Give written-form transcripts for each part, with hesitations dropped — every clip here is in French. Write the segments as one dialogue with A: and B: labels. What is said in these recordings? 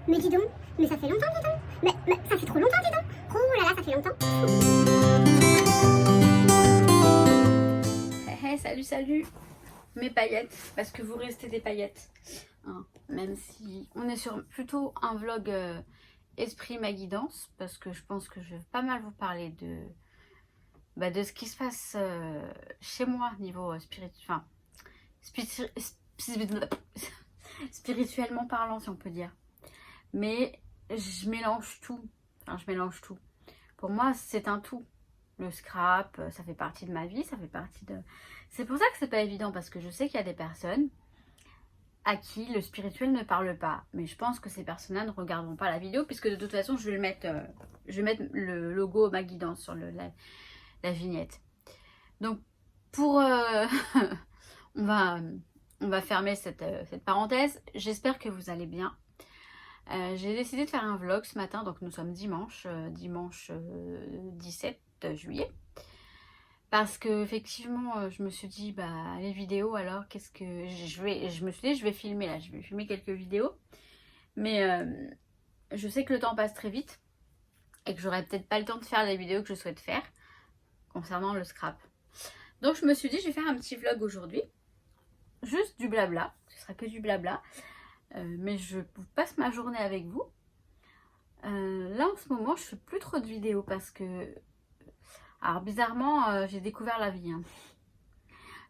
A: Mais dis donc, mais ça fait longtemps, dis donc. Mais ça fait trop longtemps, dis donc. Oh là là, ça fait longtemps.
B: Hey, salut mes paillettes, parce que vous restez des paillettes, hein, même si on est sur plutôt un vlog esprit ma guidance, parce que je pense que je vais pas mal vous parler de ce qui se passe chez moi niveau spirituel, enfin spirituellement parlant, si on peut dire. Mais je mélange tout, pour moi c'est un tout. Le scrap, ça fait partie de ma vie, ça fait partie de... C'est pour ça que c'est pas évident, parce que je sais qu'il y a des personnes à qui le spirituel ne parle pas. Mais je pense que ces personnes-là ne regarderont pas la vidéo, puisque de toute façon, je vais mettre le logo ma guidance sur la vignette. Donc, pour... on va fermer cette parenthèse. J'espère que vous allez bien. J'ai décidé de faire un vlog ce matin, donc nous sommes dimanche 17 juillet. Parce que effectivement, je me suis dit, bah les vidéos alors, qu'est-ce que je me suis dit, je vais filmer là, je vais filmer quelques vidéos. Mais je sais que le temps passe très vite et que j'aurai peut-être pas le temps de faire les vidéos que je souhaite faire concernant le scrap. Donc je me suis dit, je vais faire un petit vlog aujourd'hui, juste du blabla, ce sera que du blabla. Mais je passe ma journée avec vous. Là en ce moment, je fais plus trop de vidéos parce que... Alors bizarrement, j'ai découvert la vie. Hein.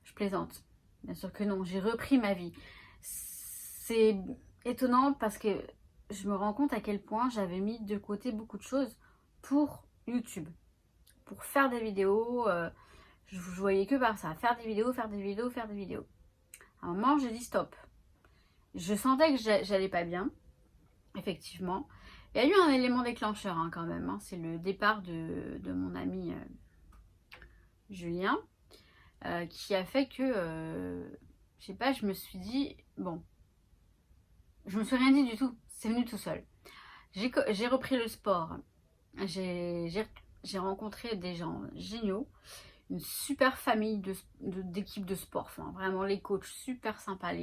B: Je plaisante. Bien sûr que non, j'ai repris ma vie. C'est étonnant parce que je me rends compte à quel point j'avais mis de côté beaucoup de choses pour YouTube. Pour faire des vidéos, je voyais que par ça. Faire des vidéos. À un moment, j'ai dit stop. Je sentais que j'allais pas bien, effectivement. Il y a eu un élément déclencheur hein, quand même. Hein. C'est le départ de mon ami Julien, qui a fait que, je sais pas, je me suis dit, bon, je me suis rien dit du tout. C'est venu tout seul. J'ai repris le sport. J'ai rencontré des gens géniaux. Une super famille d'équipes de sport. Enfin, vraiment, les coachs super sympas.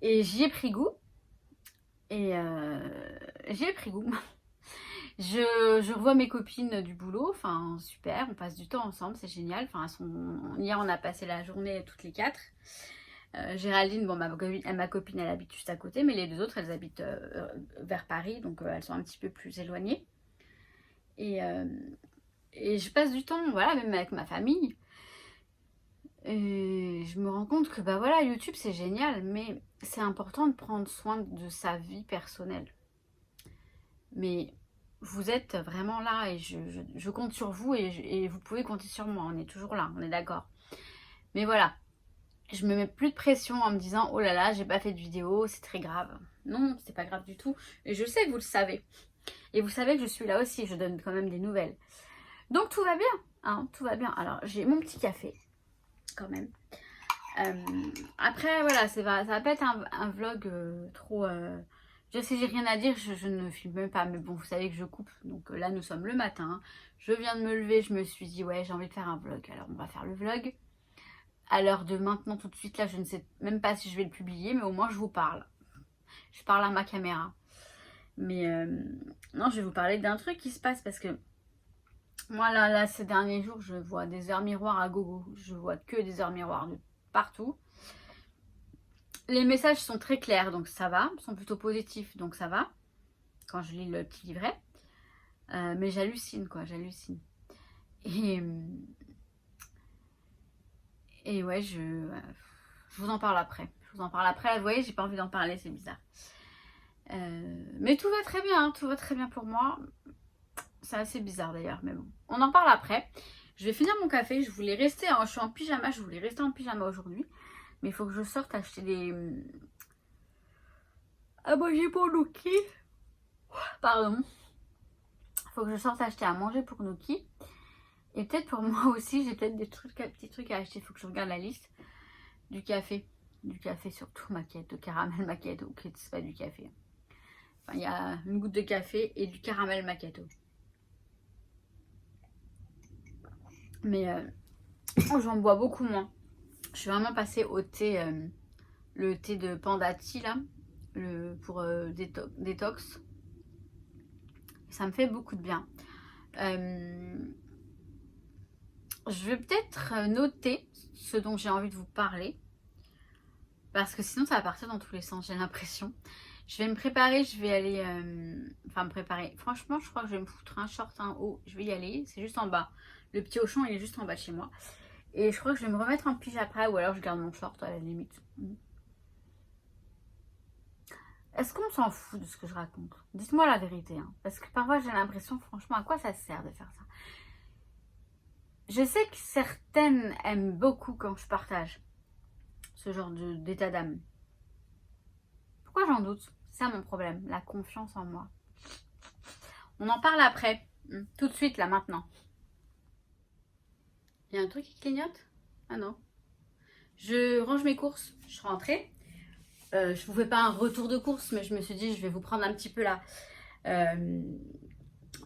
B: Et j'y ai pris goût. Je revois mes copines du boulot, enfin super, on passe du temps ensemble, c'est génial. Enfin, hier on a passé la journée toutes les quatre. Géraldine, bon ma copine elle habite juste à côté, mais les deux autres elles habitent vers Paris, donc elles sont un petit peu plus éloignées. Et je passe du temps, voilà, même avec ma famille. Et je me rends compte que bah voilà, YouTube c'est génial, mais c'est important de prendre soin de sa vie personnelle. Mais vous êtes vraiment là et je compte sur vous et vous pouvez compter sur moi, on est toujours là, on est d'accord. Mais voilà, je me mets plus de pression en me disant oh là là, j'ai pas fait de vidéo, c'est très grave. Non, c'est pas grave du tout. Et je sais que vous le savez. Et vous savez que je suis là aussi, je donne quand même des nouvelles. Donc tout va bien, hein, tout va bien. Alors j'ai mon petit café, quand même. Après voilà, ça va pas être un vlog trop... Je sais, j'ai rien à dire, je ne filme même pas, mais bon, vous savez que je coupe. Donc là, nous sommes le matin. Je viens de me lever, je me suis dit, ouais, j'ai envie de faire un vlog. Alors, on va faire le vlog. À l'heure de maintenant, tout de suite, là, je ne sais même pas si je vais le publier, mais au moins, je vous parle. Je parle à ma caméra. Mais non, je vais vous parler d'un truc qui se passe parce que moi, là, ces derniers jours, je vois des heures miroirs à gogo. Je vois que des heures miroirs de partout. Les messages sont très clairs, donc ça va. Ils sont plutôt positifs, donc ça va. Quand je lis le petit livret. Mais j'hallucine, quoi. J'hallucine. Et ouais, je vous en parle après. Je vous en parle après. Là, vous voyez, j'ai pas envie d'en parler, c'est bizarre. Mais tout va très bien. Hein, tout va très bien pour moi. C'est assez bizarre, d'ailleurs. Mais bon, on en parle après. Je vais finir mon café. Je voulais rester... je suis en pyjama. Je voulais rester en pyjama aujourd'hui. Mais il faut que je sorte acheter des... à manger pour Nuki. Pardon. Il faut que je sorte acheter à manger pour Nuki. Et peut-être pour moi aussi, j'ai peut-être des petits trucs à acheter. Il faut que je regarde la liste. Du café. Du café surtout macchiato, caramel macchiato. Ok, c'est pas du café. Enfin, il y a une goutte de café et du caramel macchiato. Mais j'en bois beaucoup moins. Je suis vraiment passée au thé, le thé de Pandati là. pour détox. Ça me fait beaucoup de bien. Je vais peut-être noter ce dont j'ai envie de vous parler. Parce que sinon ça va partir dans tous les sens, j'ai l'impression. Je vais me préparer, je vais aller... enfin me préparer. Franchement, je crois que je vais me foutre un short, un haut. Je vais y aller, c'est juste en bas. Le petit Auchan, il est juste en bas de chez moi. Et je crois que je vais me remettre en pyjama après, ou alors je garde mon short à la limite. Est-ce qu'on s'en fout de ce que je raconte? Dites-moi la vérité. Hein. Parce que parfois j'ai l'impression, franchement, à quoi ça sert de faire ça? Je sais que certaines aiment beaucoup quand je partage ce genre d'état d'âme. Pourquoi j'en doute? C'est ça mon problème, la confiance en moi. On en parle après, tout de suite là maintenant. Il y a un truc qui clignote? Ah non. Je range mes courses, je suis rentrée. Je vous fais pas un retour de course, mais je me suis dit je vais vous prendre un petit peu là.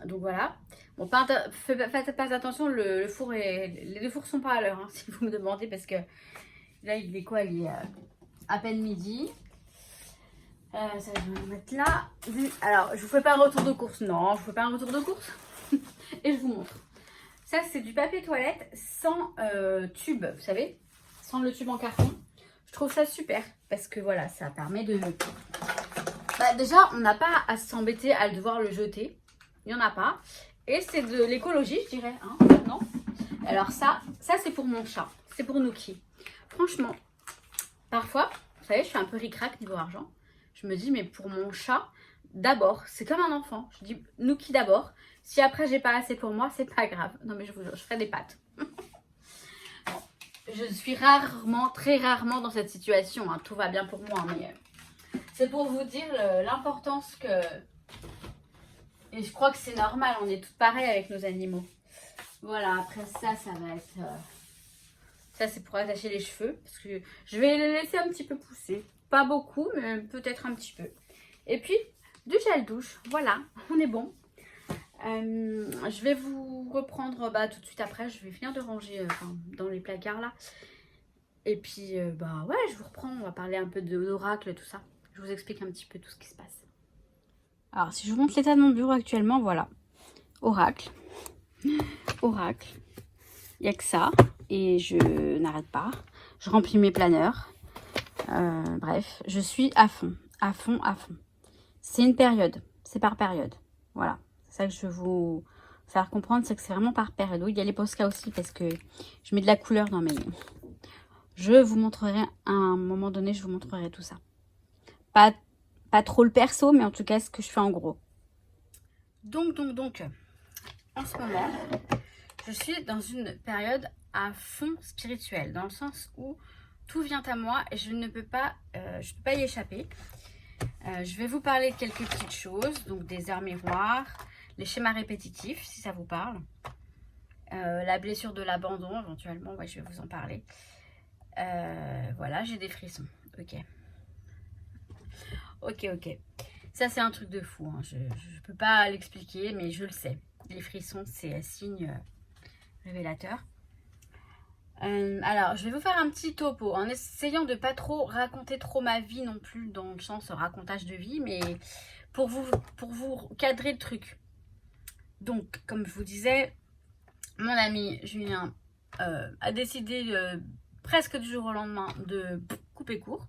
B: Donc voilà. Bon, faites pas attention, les deux fours sont pas à l'heure, hein, si vous me demandez, parce que là il est quoi? Il est à peine midi. Ça, je vais le mettre là. Alors, je vous fais pas un retour de course. Non, je vous fais pas un retour de course. Et je vous montre. Ça, c'est du papier toilette sans tube, vous savez, sans le tube en carton. Je trouve ça super parce que voilà, ça permet de... Bah, déjà, on n'a pas à s'embêter à devoir le jeter. Il n'y en a pas. Et c'est de l'écologie, je dirais. Hein, non? Alors ça c'est pour mon chat. C'est pour Nookie. Franchement, parfois, vous savez, je suis un peu ric-rac niveau argent. Je me dis, mais pour mon chat, d'abord, c'est comme un enfant. Je dis, Nookie d'abord. Si après, j'ai pas assez pour moi, c'est pas grave. Non, mais je vous jure, je ferai des pâtes. Bon, je suis rarement, très rarement dans cette situation. Hein. Tout va bien pour moi. Mais c'est pour vous dire l'importance que... Et je crois que c'est normal. On est toutes pareilles avec nos animaux. Voilà, après ça, ça va être... Ça, c'est pour attacher les cheveux. Parce que je vais les laisser un petit peu pousser. Pas beaucoup, mais peut-être un petit peu. Et puis, du gel douche. Voilà, on est bon. Je vais vous reprendre tout de suite après. Je vais finir de ranger dans les placards là. Et puis, ouais, je vous reprends. On va parler un peu d'oracle et tout ça. Je vous explique un petit peu tout ce qui se passe. Alors, si je vous montre l'état de mon bureau actuellement, voilà. Oracle. Oracle. Il n'y a que ça. Et je n'arrête pas. Je remplis mes planeurs. Bref, je suis à fond. À fond, à fond. C'est une période. C'est par période. Voilà. C'est ça que je veux vous faire comprendre. C'est que c'est vraiment par période. Oui, il y a les Posca aussi parce que je mets de la couleur dans mes... Je vous montrerai à un moment donné, je vous montrerai tout ça. Pas trop le perso, mais en tout cas, ce que je fais en gros. Donc, en ce moment, je suis dans une période à fond spirituelle, dans le sens où tout vient à moi et je ne peux pas y échapper. Je vais vous parler de quelques petites choses, donc des heures miroirs, les schémas répétitifs, si ça vous parle. La blessure de l'abandon, éventuellement, ouais, je vais vous en parler. Voilà, j'ai des frissons. Ok. Ça, c'est un truc de fou. Hein. Je ne peux pas l'expliquer, mais je le sais. Les frissons, c'est un signe révélateur. Alors, je vais vous faire un petit topo en essayant de pas trop raconter trop ma vie non plus dans le sens racontage de vie, mais pour vous cadrer le truc. Donc, comme je vous disais, mon ami Julien a décidé presque du jour au lendemain de couper court.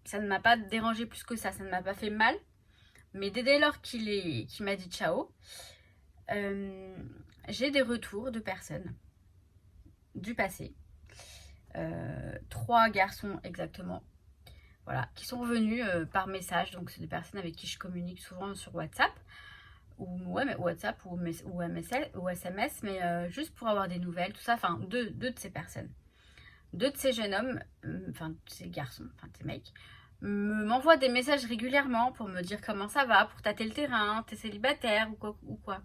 B: Ça ne m'a pas dérangé plus que ça ne m'a pas fait mal. Mais dès lors qu'il m'a dit ciao, j'ai des retours de personnes du passé. 3 garçons exactement. Voilà, qui sont revenus par message. Donc c'est des personnes avec qui je communique souvent sur WhatsApp. WhatsApp ou MSL ou SMS, mais juste pour avoir des nouvelles, tout ça. Enfin, deux de ces personnes. 2 de ces jeunes hommes, enfin ces garçons, enfin ces mecs, m'envoient des messages régulièrement pour me dire comment ça va, pour tâter le terrain, t'es célibataire ou quoi.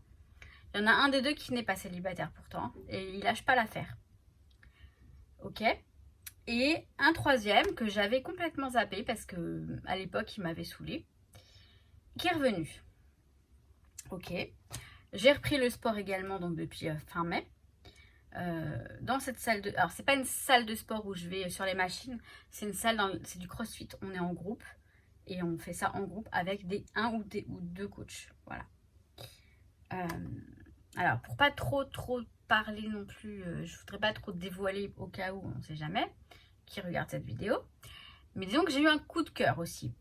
B: Il y en a un des 2 qui n'est pas célibataire pourtant, et il lâche pas l'affaire. Ok. Et un 3e que j'avais complètement zappé parce que à l'époque il m'avait saoulé, qui est revenu. Ok. J'ai repris le sport également donc depuis fin mai. Dans cette salle de... Alors, c'est pas une salle de sport où je vais sur les machines. C'est une salle, c'est du crossfit. On est en groupe. Et on fait ça en groupe avec un ou deux coachs. Voilà. Alors, pour pas trop parler non plus, je voudrais pas trop dévoiler au cas où, on ne sait jamais, qui regarde cette vidéo. Mais disons que j'ai eu un coup de cœur aussi.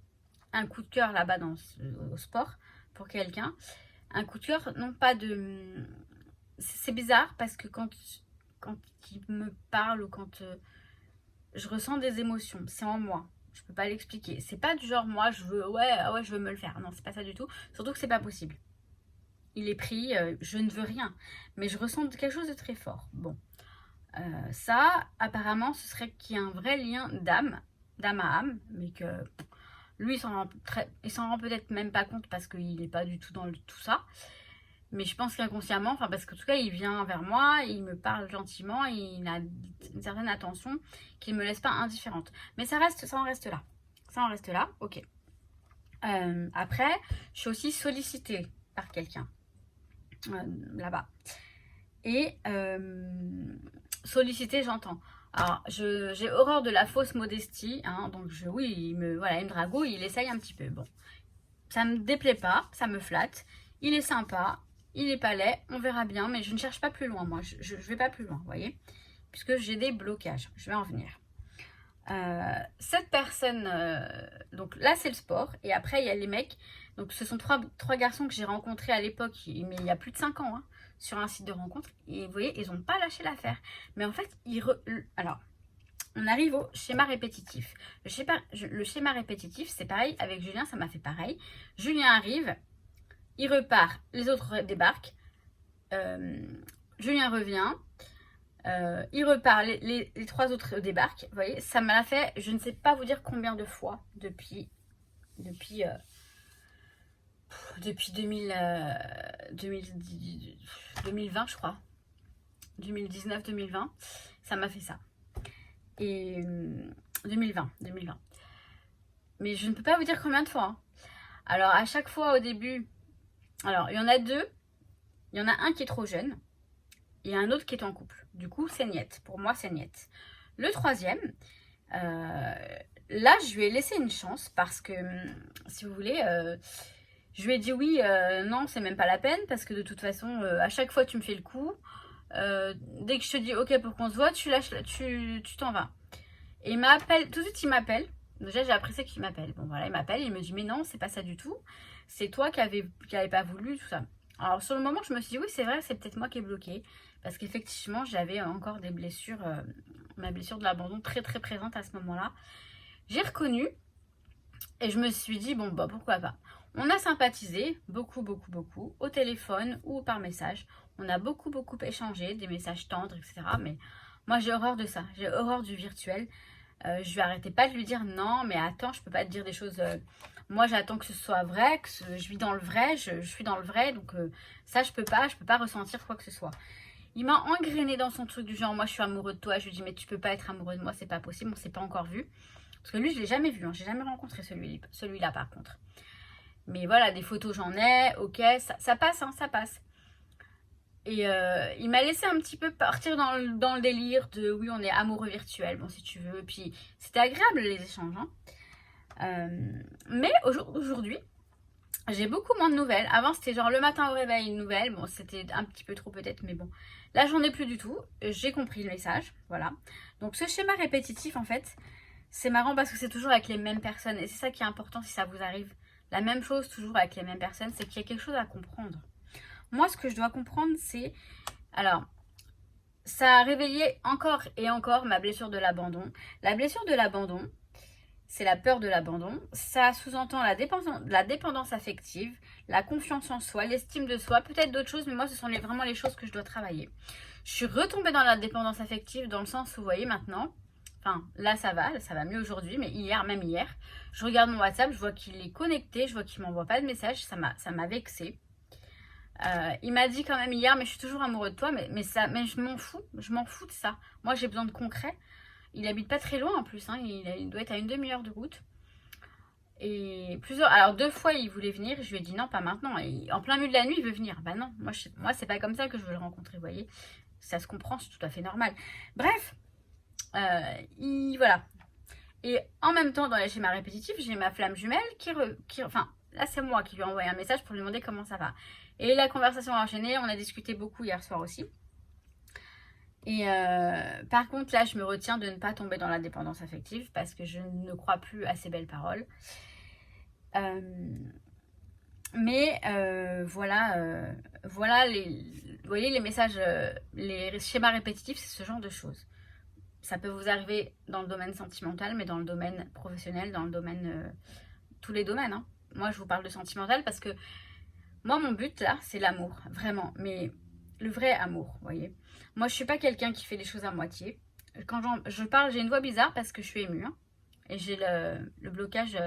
B: Un coup de cœur là-bas au sport pour quelqu'un. Un coup de cœur, non pas de... C'est bizarre parce que quand il me parle ou quand je ressens des émotions, c'est en moi. Je peux pas l'expliquer. C'est pas du genre moi je veux je veux me le faire. Non, c'est pas ça du tout. Surtout que c'est pas possible. Il est pris, je ne veux rien. Mais je ressens quelque chose de très fort. Bon. Ça, apparemment, ce serait qu'il y a un vrai lien d'âme à âme, mais que lui, il s'en rend peut-être même pas compte parce qu'il n'est pas du tout dans tout ça. Mais je pense qu'inconsciemment, enfin parce qu'en tout cas, il vient vers moi, il me parle gentiment, il a une certaine attention qui ne me laisse pas indifférente. Mais ça en reste là. Ça en reste là, ok. Après, je suis aussi sollicitée par quelqu'un là-bas. Et sollicitée, j'entends. Alors, j'ai horreur de la fausse modestie, hein, donc oui, il me dragouille, il essaye un petit peu. Bon, ça me déplaît pas, ça me flatte. Il est sympa, il est pas laid, on verra bien, mais je ne cherche pas plus loin, moi. Je vais pas plus loin, vous voyez, puisque j'ai des blocages. Je vais en venir. Cette personne, donc là c'est le sport, et après il y a les mecs. Donc ce sont trois garçons que j'ai rencontrés à l'époque, mais il y a plus de 5 ans, hein, sur un site de rencontre. Et vous voyez, ils n'ont pas lâché l'affaire. Mais en fait, alors, on arrive au schéma répétitif. Le schéma répétitif, c'est pareil, avec Julien, ça m'a fait pareil. Julien arrive, il repart, les autres débarquent. Julien revient. Il repart, les 3 autres débarquent. Vous voyez, ça m'a fait, je ne sais pas vous dire combien de fois depuis 2020, je crois. 2019-2020, ça m'a fait ça. Et 2020. Mais je ne peux pas vous dire combien de fois. Hein. Alors, à chaque fois au début, alors il y en a 2. Il y en a un qui est trop jeune. Et un autre qui est en couple. Du coup, c'est niette. Pour moi, c'est niette. Le 3e, là, je lui ai laissé une chance parce que, si vous voulez, je lui ai dit oui, non, c'est même pas la peine parce que de toute façon, à chaque fois, tu me fais le coup. Dès que je te dis ok pour qu'on se voit, tu t'en vas. Et il m'appelle, tout de suite, il m'appelle. Déjà, j'ai apprécié qu'il m'appelle. Bon, voilà, il m'appelle, il me dit mais non, c'est pas ça du tout. C'est toi qui avait pas voulu, tout ça. Alors, sur le moment, je me suis dit oui, c'est vrai, c'est peut-être moi qui ai bloqué. Parce qu'effectivement, j'avais encore des blessures, ma blessure de l'abandon très présente à ce moment-là. J'ai reconnu et je me suis dit, bon, bah pourquoi pas. On a sympathisé, beaucoup, au téléphone ou par message. On a beaucoup échangé, des messages tendres, etc. Mais moi, j'ai horreur de ça. J'ai horreur du virtuel. Je vais arrêter pas de lui dire, non, mais attends, je peux pas te dire des choses... moi, j'attends que ce soit vrai, que je vis dans le vrai, je suis dans le vrai. Donc ça, je peux pas ressentir quoi que ce soit. Il m'a engrainé dans son truc du genre, moi je suis amoureux de toi. Je lui dis, mais tu peux pas être amoureux de moi, c'est pas possible, on s'est pas encore vu. Parce que lui, je l'ai jamais vu, hein. J'ai jamais rencontré celui-là par contre. Mais voilà, des photos j'en ai, ok, ça passe, hein, ça passe. Et il m'a laissé un petit peu partir dans le délire de, oui, on est amoureux virtuel, bon si tu veux. Puis c'était agréable les échanges. Hein. Mais aujourd'hui, j'ai beaucoup moins de nouvelles. Avant, c'était genre le matin au réveil, une nouvelle. Bon, c'était un petit peu trop peut-être, mais bon. Là, j'en ai plus du tout. J'ai compris le message. Voilà. Donc, ce schéma répétitif, en fait, c'est marrant parce que c'est toujours avec les mêmes personnes. Et c'est ça qui est important si ça vous arrive. La même chose, toujours avec les mêmes personnes, c'est qu'il y a quelque chose à comprendre. Moi, ce que je dois comprendre, c'est... Alors, ça a réveillé encore et encore ma blessure de l'abandon. La blessure de l'abandon, c'est la peur de l'abandon. Ça sous-entend la dépendance affective, la confiance en soi, l'estime de soi, peut-être d'autres choses, mais moi, ce sont vraiment les choses que je dois travailler. Je suis retombée dans la dépendance affective dans le sens où, vous voyez, maintenant, enfin, là, ça va mieux aujourd'hui, mais même hier, je regarde mon WhatsApp, je vois qu'il est connecté, je vois qu'il ne m'envoie pas de message, ça m'a vexée. Il m'a dit quand même hier, mais je suis toujours amoureux de toi, mais je m'en fous de ça. Moi, j'ai besoin de concret. Il habite pas très loin en plus, hein. Il doit être à une demi-heure de route. Et alors 2 fois il voulait venir, je lui ai dit non, pas maintenant. Et en plein milieu de la nuit, il veut venir. Bah non, moi c'est pas comme ça que je veux le rencontrer, vous voyez. Ça se comprend, c'est tout à fait normal. Bref, voilà. Et en même temps, dans les schémas répétitifs, j'ai ma flamme jumelle enfin, là c'est moi qui lui ai envoyé un message pour lui demander comment ça va. Et la conversation a enchaîné, on a discuté beaucoup hier soir aussi. Et par contre, là, je me retiens de ne pas tomber dans la dépendance affective parce que je ne crois plus à ces belles paroles. Voilà, vous voyez les messages, les schémas répétitifs, c'est ce genre de choses. Ça peut vous arriver dans le domaine sentimental, mais dans le domaine professionnel, dans le domaine, tous les domaines. Hein. Moi, je vous parle de sentimental parce que moi, mon but là, c'est l'amour, vraiment. Mais le vrai amour, vous voyez. Moi, je suis pas quelqu'un qui fait les choses à moitié. Quand je parle, j'ai une voix bizarre parce que je suis émue. Hein, et j'ai le blocage.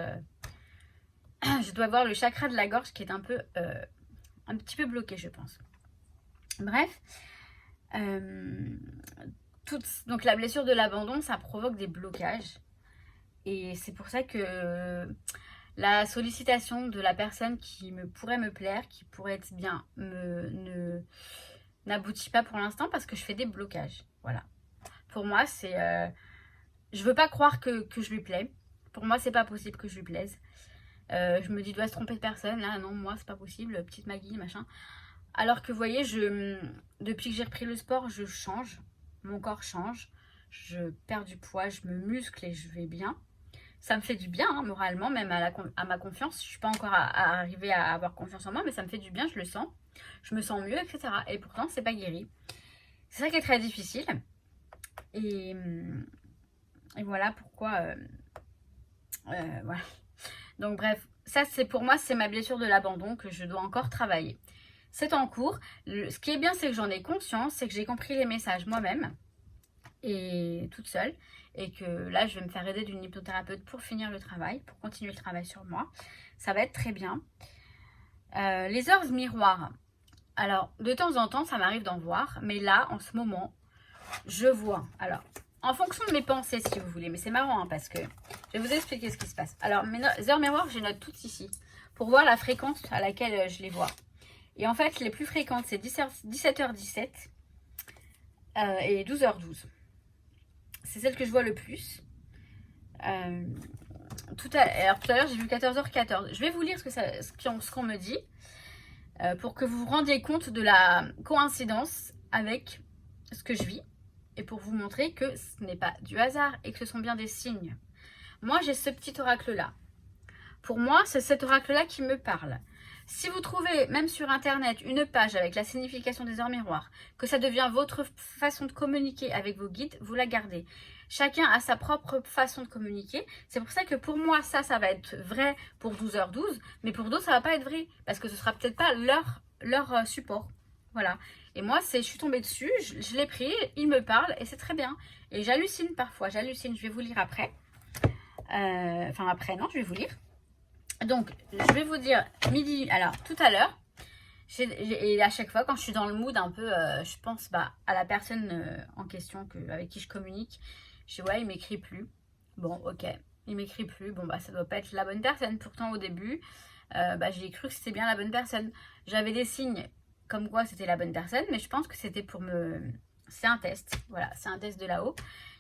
B: Je dois avoir le chakra de la gorge qui est un petit peu bloqué, je pense. Bref. Donc la blessure de l'abandon, ça provoque des blocages. Et c'est pour ça que la sollicitation de la personne qui pourrait me plaire, qui pourrait être bien, n'aboutit pas pour l'instant parce que je fais des blocages. Voilà. Pour moi, c'est... je veux pas croire que je lui plais. Pour moi, c'est pas possible que je lui plaise. Je me dis, doit se tromper de personne. Là, non, moi, c'est pas possible. Petite Maggie, machin. Alors que, vous voyez, depuis que j'ai repris le sport, je change. Mon corps change. Je perds du poids, je me muscle et je vais bien. Ça me fait du bien, hein, moralement, même à ma confiance. Je suis pas encore arrivée à avoir confiance en moi, mais ça me fait du bien, je le sens. Je me sens mieux, etc. Et pourtant, c'est pas guéri. C'est ça qui est très difficile. Et voilà pourquoi... voilà. Donc bref, ça c'est pour moi, c'est ma blessure de l'abandon que je dois encore travailler. C'est en cours. Ce qui est bien, c'est que j'en ai conscience, c'est que j'ai compris les messages moi-même et toute seule. Et que là, je vais me faire aider d'une hypnothérapeute pour finir le travail, pour continuer le travail sur moi. Ça va être très bien. Les heures miroirs. Alors, de temps en temps, ça m'arrive d'en voir. Mais là, en ce moment, je vois. Alors, en fonction de mes pensées, si vous voulez. Mais c'est marrant, hein, parce que je vais vous expliquer ce qui se passe. Alors, mes heures miroirs, je les note toutes ici. Pour voir la fréquence à laquelle je les vois. Et en fait, les plus fréquentes, c'est 17h17 et 12h12. C'est celle que je vois le plus. Tout à l'heure, j'ai vu 14h14. Je vais vous lire ce qu'on me dit pour que vous vous rendiez compte de la coïncidence avec ce que je vis et pour vous montrer que ce n'est pas du hasard et que ce sont bien des signes. Moi, j'ai ce petit oracle-là. Pour moi, c'est cet oracle-là qui me parle. Si vous trouvez, même sur Internet, une page avec la signification des heures miroirs, que ça devient votre façon de communiquer avec vos guides, vous la gardez. Chacun a sa propre façon de communiquer. C'est pour ça que pour moi, ça va être vrai pour 12h12, mais pour d'autres, ça va pas être vrai, parce que ce sera peut-être pas leur support. Voilà. Et moi, je suis tombée dessus, je l'ai pris, il me parle, et c'est très bien. Et j'hallucine parfois, je vais vous lire après. Enfin, après, non, je vais vous lire. Donc, je vais vous dire midi, alors tout à l'heure, et à chaque fois quand je suis dans le mood un peu, je pense à la personne en question avec qui je communique, je dis ouais, il m'écrit plus. Bon, ok, il m'écrit plus, bon ça doit pas être la bonne personne. Pourtant au début, j'ai cru que c'était bien la bonne personne. J'avais des signes comme quoi c'était la bonne personne, mais je pense que c'était c'est un test, voilà, c'est un test de là-haut.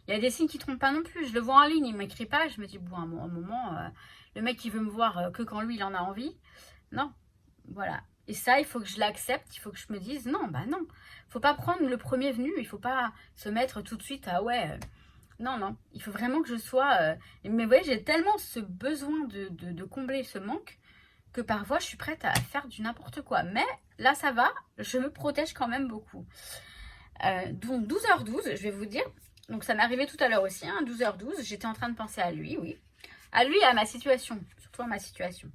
B: Il y a des signes qui ne trompent pas non plus, je le vois en ligne, il m'écrit pas, je me dis bon, à un moment... le mec qui veut me voir que quand lui il en a envie. Non, voilà. Et ça, il faut que je l'accepte, il faut que je me dise non, non. Faut pas prendre le premier venu, il faut pas se mettre tout de suite à ouais. Non. Il faut vraiment que je sois... Mais vous voyez, j'ai tellement ce besoin de combler ce manque que parfois je suis prête à faire du n'importe quoi. Mais là, ça va, je me protège quand même beaucoup. Donc 12h12, je vais vous dire. Donc ça m'est arrivé tout à l'heure aussi, hein, 12h12, j'étais en train de penser à lui, oui. À lui et à ma situation, surtout à ma situation.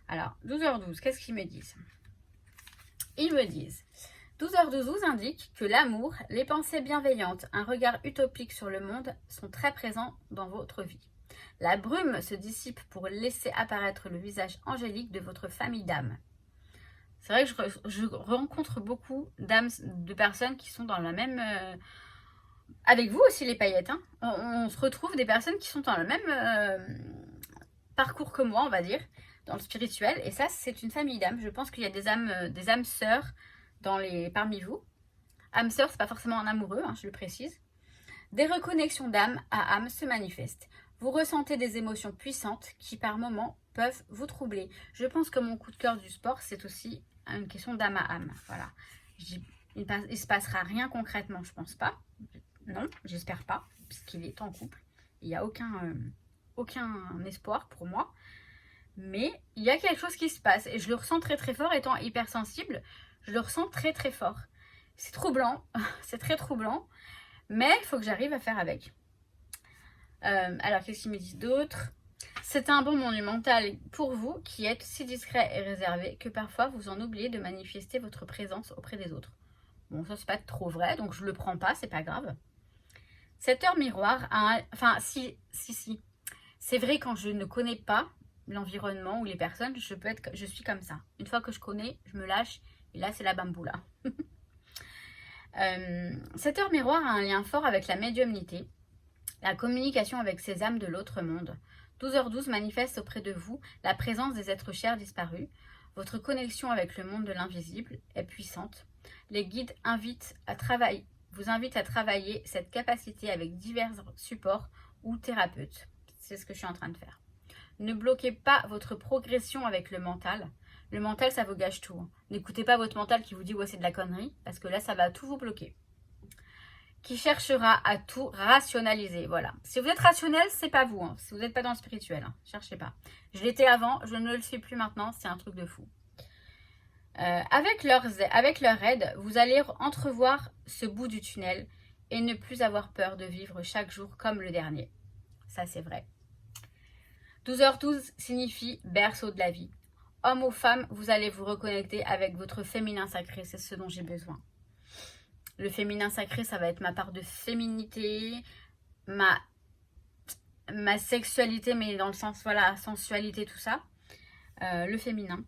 B: Alors, 12h12, qu'est-ce qu'ils me disent? Ils me disent, 12h12 vous indique que l'amour, les pensées bienveillantes, un regard utopique sur le monde sont très présents dans votre vie. La brume se dissipe pour laisser apparaître le visage angélique de votre famille d'âmes. C'est vrai que je rencontre beaucoup d'âmes, de personnes qui sont dans la même... avec vous aussi les paillettes, hein. On se retrouve des personnes qui sont dans le même parcours que moi, on va dire, dans le spirituel. Et ça, c'est une famille d'âmes. Je pense qu'il y a des âmes sœurs parmi vous. Âme sœur, c'est pas forcément un amoureux, hein, je le précise. Des reconnexions d'âme à âme se manifestent. Vous ressentez des émotions puissantes qui par moments peuvent vous troubler. Je pense que mon coup de cœur du sport, c'est aussi une question d'âme à âme. Voilà. Il ne se passera rien concrètement, je pense pas. Non, j'espère pas, puisqu'il est en couple. Il n'y a aucun espoir pour moi. Mais il y a quelque chose qui se passe et je le ressens très très fort. Étant hypersensible, je le ressens très très fort. C'est troublant, c'est très troublant, mais il faut que j'arrive à faire avec. Alors, qu'est-ce qu'ils me disent d'autre? C'est un bon monumental pour vous qui êtes si discret et réservé que parfois vous en oubliez de manifester votre présence auprès des autres. Bon, ça c'est pas trop vrai, donc je le prends pas, c'est pas grave. Cette heure miroir, enfin si. C'est vrai quand je ne connais pas l'environnement ou les personnes, je suis comme ça. Une fois que je connais, je me lâche et là c'est la bamboula. Cette heure miroir a un lien fort avec la médiumnité, la communication avec ces âmes de l'autre monde. 12h12 manifeste auprès de vous la présence des êtres chers disparus. Votre connexion avec le monde de l'invisible est puissante. Les guides vous invitent à travailler cette capacité avec divers supports ou thérapeutes. C'est ce que je suis en train de faire. Ne bloquez pas votre progression avec le mental. Le mental, ça vous gâche tout. N'écoutez pas votre mental qui vous dit « ouais, c'est de la connerie » parce que là, ça va tout vous bloquer. Qui cherchera à tout rationaliser. Voilà. Si vous êtes rationnel, c'est pas vous. Si vous n'êtes pas dans le spirituel, cherchez pas. Je l'étais avant, je ne le suis plus maintenant. C'est un truc de fou. Avec leur aide, vous allez entrevoir ce bout du tunnel et ne plus avoir peur de vivre chaque jour comme le dernier. Ça, c'est vrai. 12h12 signifie berceau de la vie. Homme ou femme, vous allez vous reconnecter avec votre féminin sacré. C'est ce dont j'ai besoin. Le féminin sacré, ça va être ma part de féminité, ma sexualité, mais dans le sens, voilà, sensualité, tout ça. Le féminin.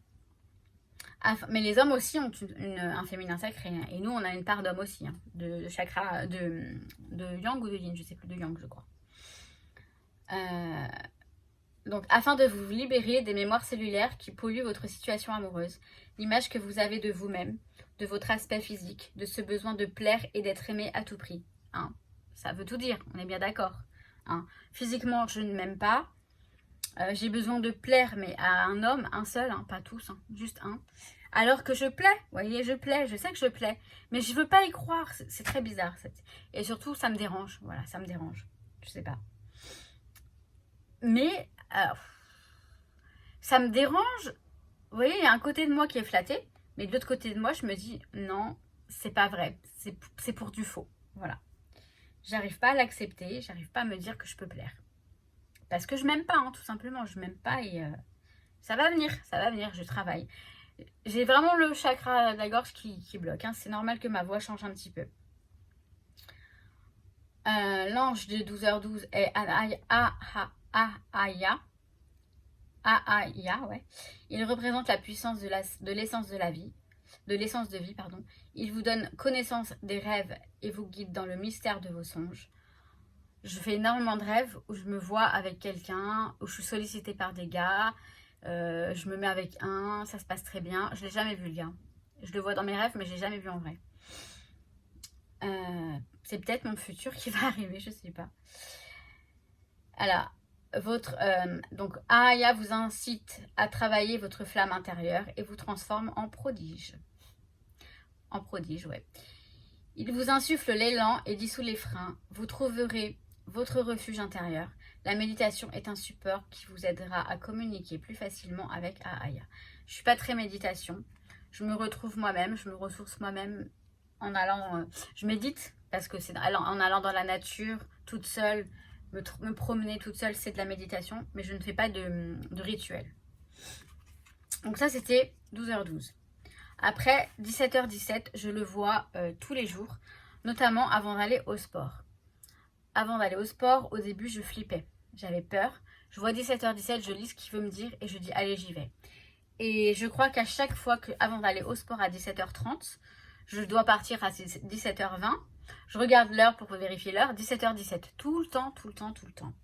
B: Mais les hommes aussi ont un féminin sacré. Et nous, on a une part d'homme aussi. De chakra, de yang ou de yin, je sais plus, de yang, je crois. Donc, afin de vous libérer des mémoires cellulaires qui polluent votre situation amoureuse, l'image que vous avez de vous-même, de votre aspect physique, de ce besoin de plaire et d'être aimé à tout prix. Ça veut tout dire, on est bien d'accord. Physiquement, je ne m'aime pas. J'ai besoin de plaire, mais à un homme, un seul, pas tous, juste un. Alors que je plais, vous voyez, je plais, je sais que je plais, mais je veux pas y croire, c'est très bizarre. Et surtout, ça me dérange, voilà, ça me dérange, je sais pas. Mais, ça me dérange, vous voyez, il y a un côté de moi qui est flatté, mais de l'autre côté de moi, je me dis, non, c'est pas vrai, c'est pour du faux, voilà. J'arrive pas à l'accepter, j'arrive pas à me dire que je peux plaire. Parce que je m'aime pas, tout simplement, je m'aime pas et ça va venir, je travaille. J'ai vraiment le chakra de la gorge qui bloque, c'est normal que ma voix change un petit peu. L'ange de 12h12 est Ahaya, ouais. Il représente la puissance de l'essence de la vie, de l'essence de vie, pardon. Il vous donne connaissance des rêves et vous guide dans le mystère de vos songes. Je fais énormément de rêves où je me vois avec quelqu'un, où je suis sollicitée par des gars, je me mets avec un, ça se passe très bien. Je ne l'ai jamais vu le gars. Je le vois dans mes rêves, mais je ne l'ai jamais vu en vrai. C'est peut-être mon futur qui va arriver, je ne sais pas. Alors, donc Ahaya vous incite à travailler votre flamme intérieure et vous transforme en prodige. En prodige, ouais. Il vous insuffle l'élan et dissout les freins. Vous trouverez votre refuge intérieur. La méditation est un support qui vous aidera à communiquer plus facilement avec Ahaya. Je ne suis pas très méditation. Je me retrouve moi-même, je me ressource moi-même en allant... je médite parce que c'est en allant dans la nature, toute seule, me promener toute seule, c'est de la méditation. Mais je ne fais pas de rituel. Donc ça, c'était 12h12. Après, 17h17, je le vois tous les jours, notamment avant d'aller au sport. Avant d'aller au sport, au début, je flippais. J'avais peur. Je vois 17h17, je lis ce qu'il veut me dire et je dis allez, j'y vais. Et je crois qu'à chaque fois avant d'aller au sport à 17h30, je dois partir à 17h20. Je regarde l'heure pour vérifier l'heure. 17h17. Tout le temps, tout le temps, tout le temps.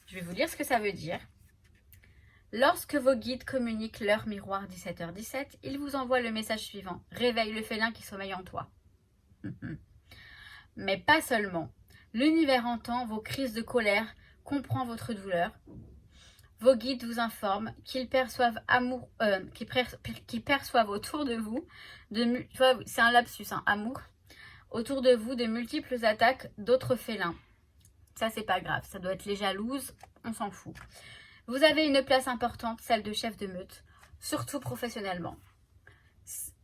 B: Je vais vous lire ce que ça veut dire. Lorsque vos guides communiquent l'heure miroir 17h17, ils vous envoient le message suivant. Réveille le félin qui sommeille en toi. Mais pas seulement. L'univers entend vos crises de colère, comprend votre douleur. Vos guides vous informent qu'ils perçoivent qu'ils perçoivent autour de vous, c'est un lapsus, hein, amour, autour de vous de multiples attaques d'autres félins. Ça, c'est pas grave, ça doit être les jalouses, on s'en fout. Vous avez une place importante, celle de chef de meute, surtout professionnellement.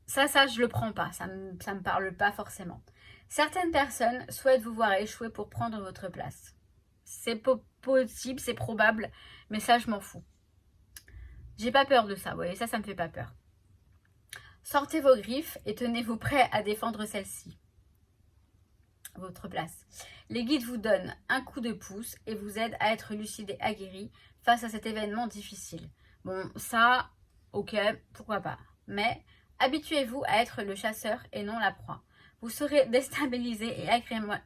B: Ça, je le prends pas, ça me parle pas forcément. Certaines personnes souhaitent vous voir échouer pour prendre votre place. C'est possible, c'est probable, mais ça, je m'en fous. J'ai pas peur de ça, vous voyez, ça me fait pas peur. Sortez vos griffes et tenez-vous prêts à défendre celle-ci. Votre place. Les guides vous donnent un coup de pouce et vous aident à être lucide et aguerri face à cet événement difficile. Bon, ça, ok, pourquoi pas. Mais habituez-vous à être le chasseur et non la proie. Vous serez déstabilisé et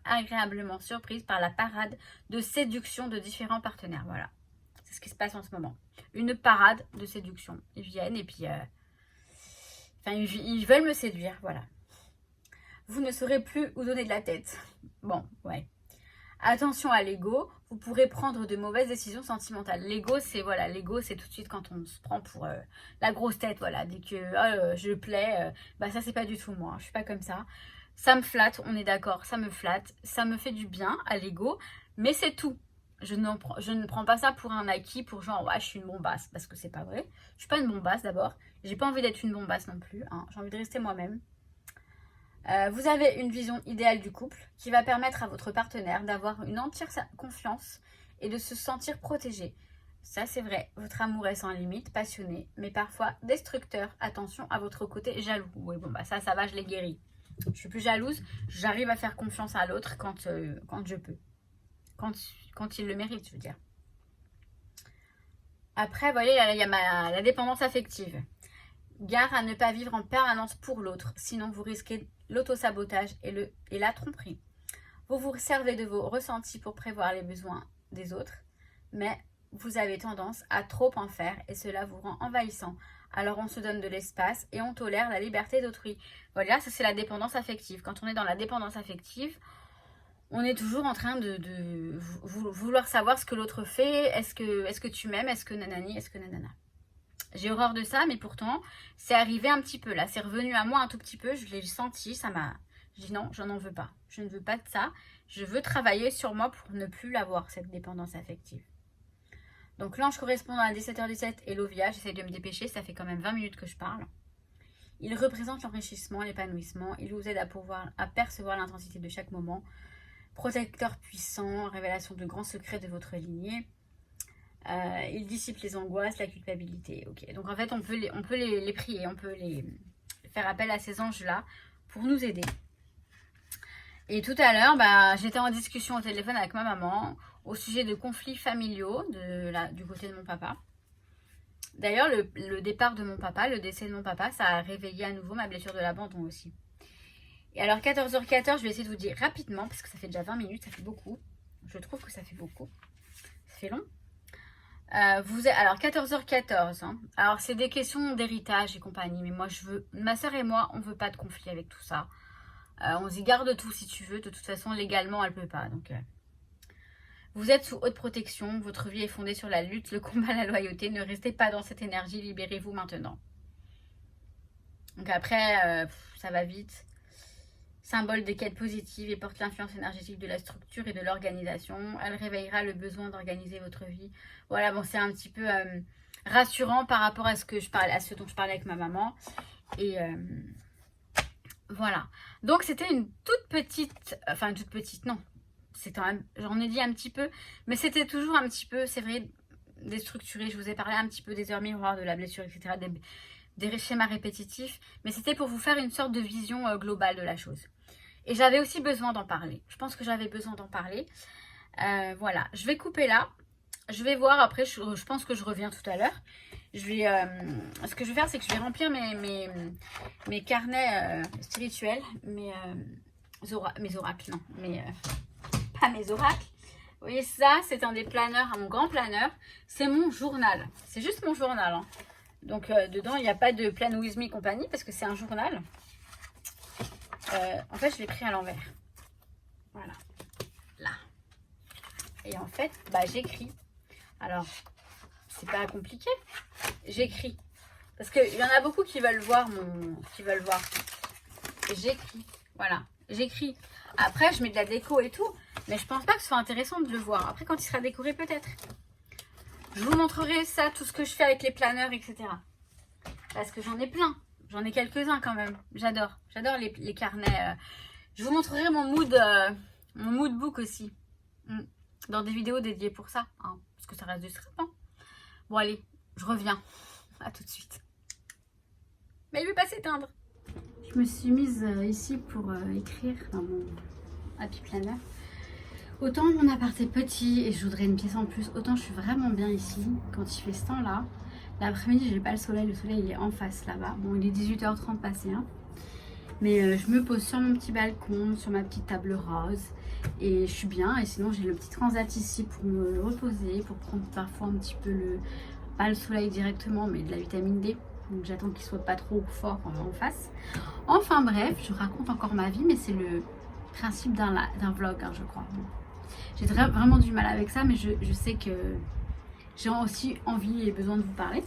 B: agréablement surprise par la parade de séduction de différents partenaires. Voilà, c'est ce qui se passe en ce moment. Une parade de séduction. Ils viennent et puis... ils veulent me séduire, voilà. Vous ne saurez plus où donner de la tête. Bon, ouais. Attention à l'ego, vous pourrez prendre de mauvaises décisions sentimentales. L'ego, c'est tout de suite quand on se prend pour la grosse tête, voilà. Dès que je plais, ça c'est pas du tout moi, je suis pas comme ça. Ça me flatte, on est d'accord, ça me flatte, ça me fait du bien à l'ego, mais c'est tout. Je ne prends pas ça pour un acquis, pour genre, ouais, je suis une bombasse, parce que c'est pas vrai. Je suis pas une bombasse d'abord, j'ai pas envie d'être une bombasse non plus, hein. J'ai envie de rester moi-même. Vous avez une vision idéale du couple qui va permettre à votre partenaire d'avoir une entière confiance et de se sentir protégé. Ça, c'est vrai. Votre amour est sans limite, passionné, mais parfois destructeur. Attention à votre côté jaloux. Oui, bon, ça va, je l'ai guéri. Je suis plus jalouse. J'arrive à faire confiance à l'autre quand je peux. Quand il le mérite, je veux dire. Après, vous voyez, il y a la dépendance affective. Gare à ne pas vivre en permanence pour l'autre, sinon vous risquez l'autosabotage et la tromperie. Vous vous servez de vos ressentis pour prévoir les besoins des autres, mais vous avez tendance à trop en faire et cela vous rend envahissant. Alors on se donne de l'espace et on tolère la liberté d'autrui. Voilà, ça c'est la dépendance affective. Quand on est dans la dépendance affective, on est toujours en train de vouloir savoir ce que l'autre fait. Est-ce que tu m'aimes? Est-ce que nanani? Est-ce que nanana? J'ai horreur de ça, mais pourtant, c'est arrivé un petit peu. Là, c'est revenu à moi un tout petit peu. Je l'ai senti, ça m'a... Je dis non, j'en veux pas. Je ne veux pas de ça. Je veux travailler sur moi pour ne plus l'avoir, cette dépendance affective. Donc, l'ange correspondant à 17h17 et l'Ovia, j'essaie de me dépêcher. Ça fait quand même 20 minutes que je parle. Il représente l'enrichissement, l'épanouissement. Il vous aide à percevoir l'intensité de chaque moment. Protecteur puissant, révélation de grands secrets de votre lignée. Il dissipe les angoisses, la culpabilité. Ok, donc en fait on peut les prier, on peut les faire appel à ces anges-là pour nous aider. Et tout à l'heure, j'étais en discussion au téléphone avec ma maman au sujet de conflits familiaux du côté de mon papa. D'ailleurs, le départ de mon papa, le décès de mon papa, ça a réveillé à nouveau ma blessure de l'abandon aussi. Et alors 14h14, je vais essayer de vous dire rapidement, parce que ça fait déjà 20 minutes, ça fait beaucoup. Je trouve que ça fait beaucoup. Ça fait long. Alors 14h14, hein. Alors c'est des questions d'héritage et compagnie, mais moi ma soeur et moi, on veut pas de conflit avec tout ça. On s'y garde tout si tu veux, de toute façon légalement elle peut pas. Donc vous êtes sous haute protection, votre vie est fondée sur la lutte, le combat, la loyauté. Ne restez pas dans cette énergie, libérez-vous maintenant. Donc après, ça va vite. Symbole des quêtes positives et porte l'influence énergétique de la structure et de l'organisation. Elle réveillera le besoin d'organiser votre vie. Voilà, bon, c'est un petit peu rassurant par rapport à ce dont je parlais avec ma maman. Et voilà. Donc, c'était une toute petite... Enfin, une toute petite, non. C'est quand même... J'en ai dit un petit peu. Mais c'était toujours un petit peu, c'est vrai, déstructuré. Je vous ai parlé un petit peu des heures miroirs, de la blessure, etc. Des schémas répétitifs. Mais c'était pour vous faire une sorte de vision globale de la chose. Et j'avais aussi besoin d'en parler. Je pense que j'avais besoin d'en parler. Voilà. Je vais couper là. Je vais voir après. Je pense que je reviens tout à l'heure. Ce que je vais faire, c'est que je vais remplir mes carnets spirituels. Mes oracles. Non. Pas mes oracles. Vous voyez ça, c'est un des planeurs, mon grand planeur. C'est mon journal. C'est juste mon journal. Hein. Donc, dedans, il n'y a pas de Plan With Me compagnie parce que c'est un journal. En fait, je l'ai pris à l'envers. Voilà. Là. Et en fait, bah, j'écris. Alors, c'est pas compliqué. J'écris. Parce qu'il y en a beaucoup qui veulent voir J'écris. Voilà. J'écris. Après, je mets de la déco et tout. Mais je pense pas que ce soit intéressant de le voir. Après, quand il sera décoré, peut-être. Je vous montrerai ça, tout ce que je fais avec les planeurs, etc. Parce que j'en ai plein. J'en ai quelques-uns quand même. J'adore. J'adore les carnets. Je vous montrerai mon mood book aussi. Dans des vidéos dédiées pour ça. Hein, parce que ça reste du scrap. Hein. Bon, allez. Je reviens. À tout de suite. Mais il ne veut pas s'éteindre. Je me suis mise ici pour écrire dans mon Happy Planner. Autant mon appart est petit et je voudrais une pièce en plus, autant je suis vraiment bien ici. Quand il fait ce temps-là, l'après-midi, j'ai pas le soleil il est en face là-bas. Bon, il est 18h30 passé, hein. Mais je me pose sur mon petit balcon, sur ma petite table rose et je suis bien. Et sinon, j'ai le petit transat ici pour me reposer, pour prendre parfois un petit peu pas le soleil directement, mais de la vitamine D. Donc j'attends qu'il soit pas trop fort en face. Enfin bref, je raconte encore ma vie, mais c'est le principe d'un vlog, hein, je crois. Bon. J'ai vraiment du mal avec ça, mais je sais que j'ai aussi envie et besoin de vous parler.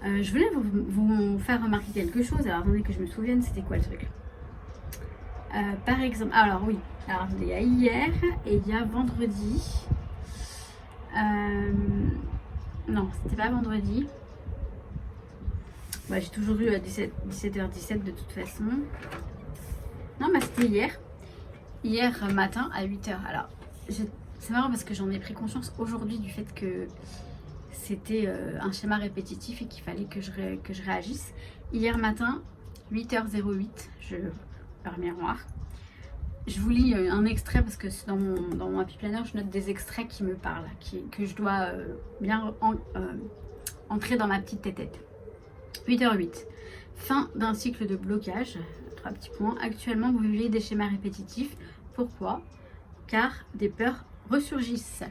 B: Je voulais vous faire remarquer quelque chose. Alors attendez que je me souvienne, c'était quoi le truc? Par exemple, alors oui, alors il y a hier et il y a vendredi. Non, c'était pas vendredi. Bah, j'ai toujours eu à 17h17 de toute façon. Non, mais c'était hier. Hier matin à 8h. Alors, c'est marrant parce que j'en ai pris conscience aujourd'hui du fait que c'était un schéma répétitif et qu'il fallait que je réagisse. Hier matin, 8h08, par miroir. Je vous lis un extrait parce que dans mon Happy Planner, je note des extraits qui me parlent, que je dois bien entrer dans ma petite tête. 8h08. Fin d'un cycle de blocage. 3 petits points. Actuellement, vous vivez des schémas répétitifs. Pourquoi? Car des peurs ressurgissent.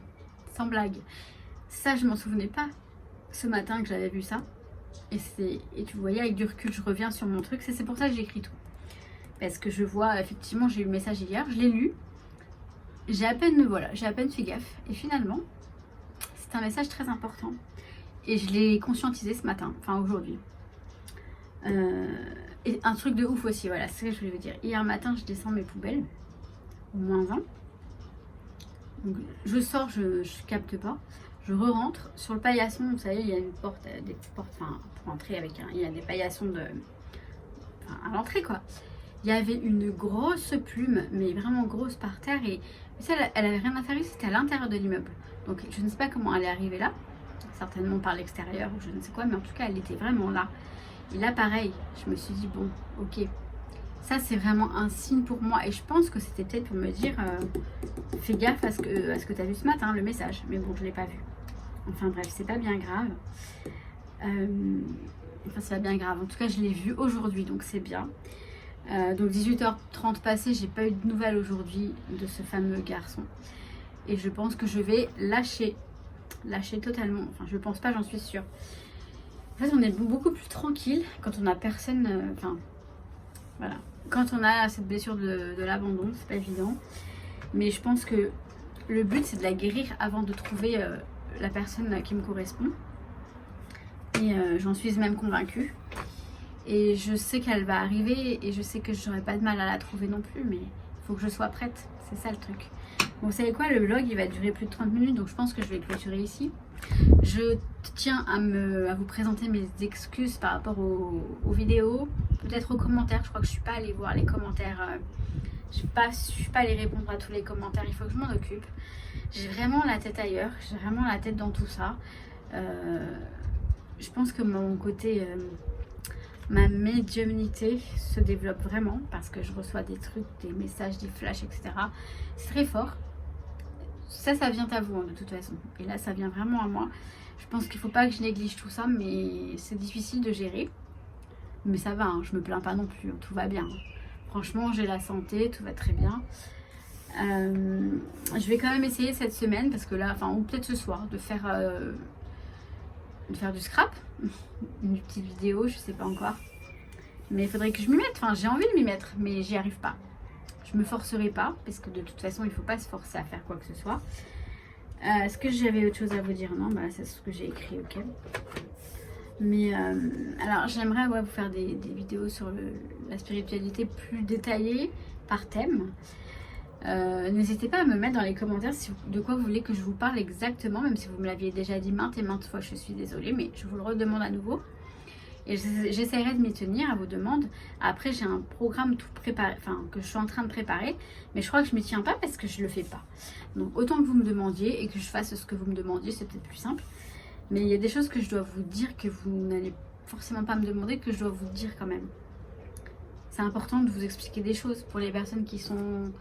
B: Sans blague. Ça, je m'en souvenais pas ce matin que j'avais vu ça. Et tu voyais, avec du recul, je reviens sur mon truc. C'est pour ça que j'écris tout. Parce que je vois, effectivement, j'ai eu le message hier. Je l'ai lu. J'ai à peine fait gaffe. Et finalement, c'est un message très important. Et je l'ai conscientisé ce matin. Enfin, aujourd'hui. Et un truc de ouf aussi, voilà, c'est ce que je voulais vous dire. Hier matin, je descends mes poubelles, au moins 20. Donc, je sors, je capte pas. Je re-rentre sur le paillasson. Vous savez, il y a une porte, des portes, enfin, pour entrer avec il y a des paillassons à l'entrée, quoi. Il y avait une grosse plume, mais vraiment grosse par terre. Et ça, elle avait rien à faire ici, c'était à l'intérieur de l'immeuble. Donc, je ne sais pas comment elle est arrivée là. Certainement par l'extérieur ou je ne sais quoi, mais en tout cas, elle était vraiment là. Et là, pareil, je me suis dit, bon, ok, ça c'est vraiment un signe pour moi. Et je pense que c'était peut-être pour me dire, fais gaffe à ce que tu as vu ce matin, le message. Mais bon, je ne l'ai pas vu. Enfin bref, c'est pas bien grave. Enfin, c'est pas bien grave. En tout cas, je l'ai vu aujourd'hui, donc c'est bien. Donc 18h30 passé, j'ai pas eu de nouvelles aujourd'hui de ce fameux garçon. Et je pense que je vais lâcher totalement. Enfin, je pense pas, j'en suis sûre. En fait, on est beaucoup plus tranquille quand on a personne. Enfin, voilà. Quand on a cette blessure de l'abandon, c'est pas évident. Mais je pense que le but, c'est de la guérir avant de trouver la personne qui me correspond. Et j'en suis même convaincue. Et je sais qu'elle va arriver et je sais que je n'aurai pas de mal à la trouver non plus. Mais il faut que je sois prête. C'est ça le truc. Bon, vous savez quoi, le vlog, il va durer plus de 30 minutes. Donc, je pense que je vais clôturer ici. Je tiens à vous présenter mes excuses par rapport aux vidéos, peut-être aux commentaires. Je crois que je suis pas allée voir les commentaires, je suis pas allée répondre à tous les commentaires. Il faut que je m'en occupe. J'ai vraiment la tête ailleurs, j'ai vraiment la tête dans tout ça. Je pense que mon côté, ma médiumnité se développe vraiment parce que je reçois des trucs, des messages, des flashs, etc. C'est très fort. Ça vient à vous, hein, de toute façon. Et là, ça vient vraiment à moi. Je pense qu'il ne faut pas que je néglige tout ça, mais c'est difficile de gérer. Mais ça va, hein, je me plains pas non plus, hein, tout va bien. Franchement, j'ai la santé, tout va très bien. Je vais quand même essayer cette semaine, parce que là, enfin, ou peut-être ce soir, de faire du scrap. Une petite vidéo, je sais pas encore. Mais il faudrait que je m'y mette. Enfin, j'ai envie de m'y mettre, mais j'y arrive pas. Je me forcerai pas, parce que de toute façon, il ne faut pas se forcer à faire quoi que ce soit. Est-ce que j'avais autre chose à vous dire? Non, bah c'est ce que j'ai écrit, ok. Mais alors j'aimerais vous faire des vidéos sur la spiritualité plus détaillées par thème. N'hésitez pas à me mettre dans les commentaires de quoi vous voulez que je vous parle exactement, même si vous me l'aviez déjà dit maintes et maintes fois, je suis désolée, mais je vous le redemande à nouveau. Et j'essaierai de m'y tenir à vos demandes. Après, j'ai un programme tout préparé, enfin que je suis en train de préparer, mais je crois que je ne m'y tiens pas parce que je ne le fais pas. Donc autant que vous me demandiez et que je fasse ce que vous me demandiez, c'est peut-être plus simple. Mais il y a des choses que je dois vous dire que vous n'allez forcément pas me demander, que je dois vous dire quand même. C'est important de vous expliquer des choses pour les personnes qui sont...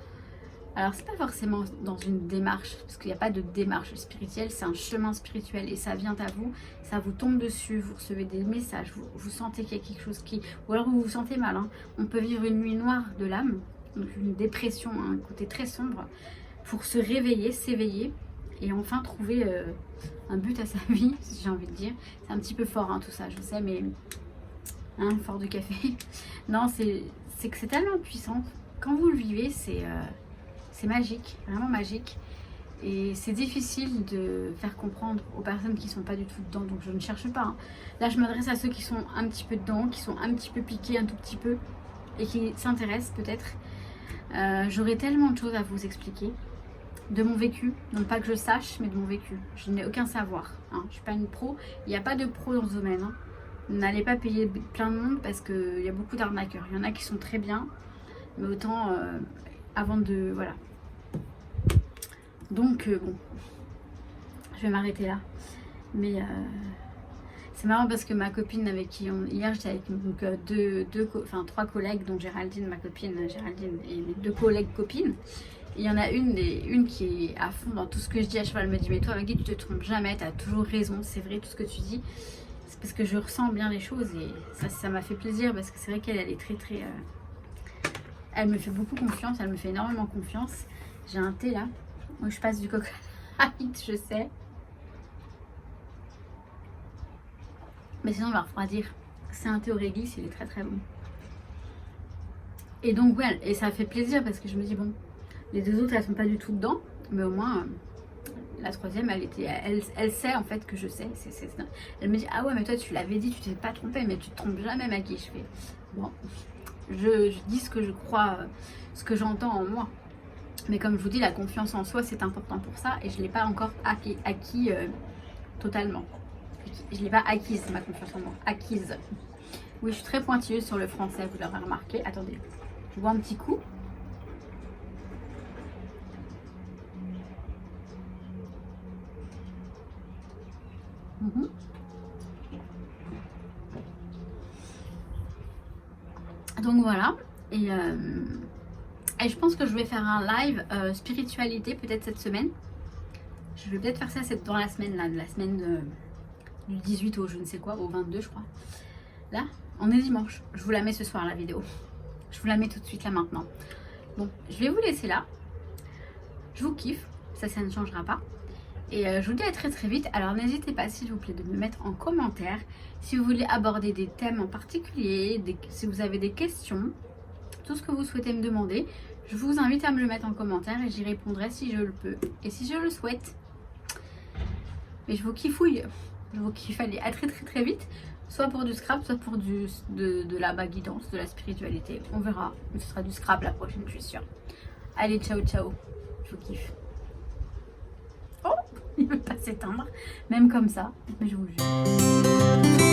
B: Alors c'est pas forcément dans une démarche, parce qu'il n'y a pas de démarche spirituelle, c'est un chemin spirituel et ça vient à vous, ça vous tombe dessus, vous recevez des messages, vous sentez qu'il y a quelque chose qui... Ou alors vous vous sentez mal, hein. On peut vivre une nuit noire de l'âme, donc une dépression, un côté très sombre, pour se réveiller, s'éveiller et enfin trouver un but à sa vie, si j'ai envie de dire. C'est un petit peu fort hein, tout ça, je sais, mais... Hein, fort du café. Non, c'est que c'est tellement puissant. Quand vous le vivez, c'est magique, vraiment magique. Et c'est difficile de faire comprendre aux personnes qui ne sont pas du tout dedans, donc je ne cherche pas. Hein. Là, je m'adresse à ceux qui sont un petit peu dedans, qui sont un petit peu piqués, un tout petit peu, et qui s'intéressent peut-être. J'aurais tellement de choses à vous expliquer, de mon vécu, non pas que je sache, mais de mon vécu. Je n'ai aucun savoir, hein. Je ne suis pas une pro, il n'y a pas de pro dans ce domaine. Hein. N'allez pas payer plein de monde parce qu'il y a beaucoup d'arnaqueurs. Il y en a qui sont très bien, mais autant avant de... Voilà. Donc bon, je vais m'arrêter là. Mais c'est marrant parce que ma copine avec qui hier j'étais avec donc, trois collègues, dont Géraldine, ma copine Géraldine, et mes 2 collègues copines. Il y en a une qui est à fond dans tout ce que je dis. À chaque fois elle me dit mais toi Maggie tu te trompes jamais, tu as toujours raison, c'est vrai tout ce que tu dis. C'est parce que je ressens bien les choses et ça m'a fait plaisir parce que c'est vrai qu'elle est très elle me fait beaucoup confiance, elle me fait énormément confiance. J'ai un thé là où je passe du coca light, je sais, mais sinon on va refroidir. C'est un thé au réglisse, il est très bon. Et donc ouais, et ça fait plaisir parce que je me dis bon, les 2 autres elles sont pas du tout dedans, mais au moins la troisième elle sait en fait que je sais. Elle me dit ah ouais mais toi tu l'avais dit, tu t'es pas trompée, mais tu te trompes jamais Maggie. Je fais bon, je dis ce que je crois, ce que j'entends en moi. Mais comme je vous dis, la confiance en soi, c'est important pour ça. Et je ne l'ai pas encore acquis totalement. Je ne l'ai pas acquise, ma confiance en moi. Acquise. Oui, je suis très pointilleuse sur le français, vous l'aurez remarqué. Attendez, je bois un petit coup. Donc voilà. Et je pense que je vais faire un live spiritualité peut-être cette semaine. Je vais peut-être faire ça dans la semaine là, la semaine du 18 au je ne sais quoi, au 22 je crois. Là, on est dimanche. Je vous la mets ce soir la vidéo. Je vous la mets tout de suite là maintenant. Bon, je vais vous laisser là. Je vous kiffe, ça ne changera pas. Et je vous dis à très vite. Alors n'hésitez pas s'il vous plaît de me mettre en commentaire si vous voulez aborder des thèmes en particulier, si vous avez des questions. Tout ce que vous souhaitez me demander, je vous invite à me le mettre en commentaire et j'y répondrai si je le peux et si je le souhaite. Mais je vous kiffouille, je vous kiffe. Allez, à très vite, soit pour du scrap, soit pour de la guidance, de la spiritualité. On verra, mais ce sera du scrap la prochaine, je suis sûre. Allez, ciao, je vous kiffe. Oh, il ne veut pas s'éteindre, même comme ça, mais je vous jure.